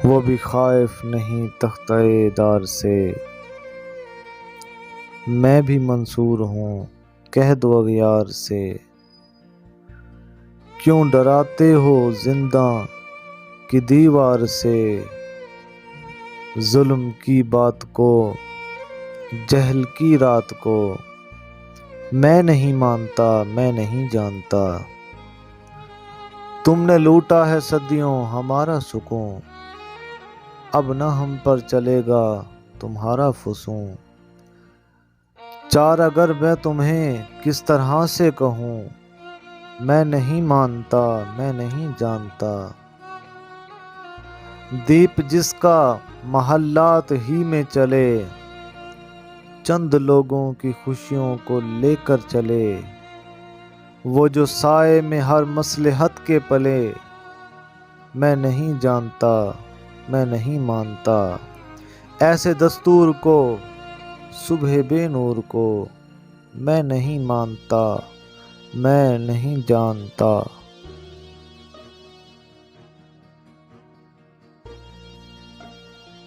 وہ بھی خائف نہیں تختہ دار سے، میں بھی منصور ہوں کہہ دو اغیار سے۔ کیوں ڈراتے ہو زنداں کی دیوار سے، ظلم کی بات کو جہل کی رات کو، میں نہیں مانتا میں نہیں جانتا۔ تم نے لوٹا ہے صدیوں ہمارا سکون، اب نہ ہم پر چلے گا تمہارا فسون۔ چارہ گر میں تمہیں کس طرح سے کہوں، میں نہیں مانتا میں نہیں جانتا۔ دیپ جس کا محلات ہی میں چلے، چند لوگوں کی خوشیوں کو لے کر چلے۔ وہ جو سائے میں ہر مصلحت کے پلے، میں نہیں جانتا میں نہیں مانتا۔ ایسے دستور کو صبح بے نور کو، میں نہیں مانتا میں نہیں جانتا۔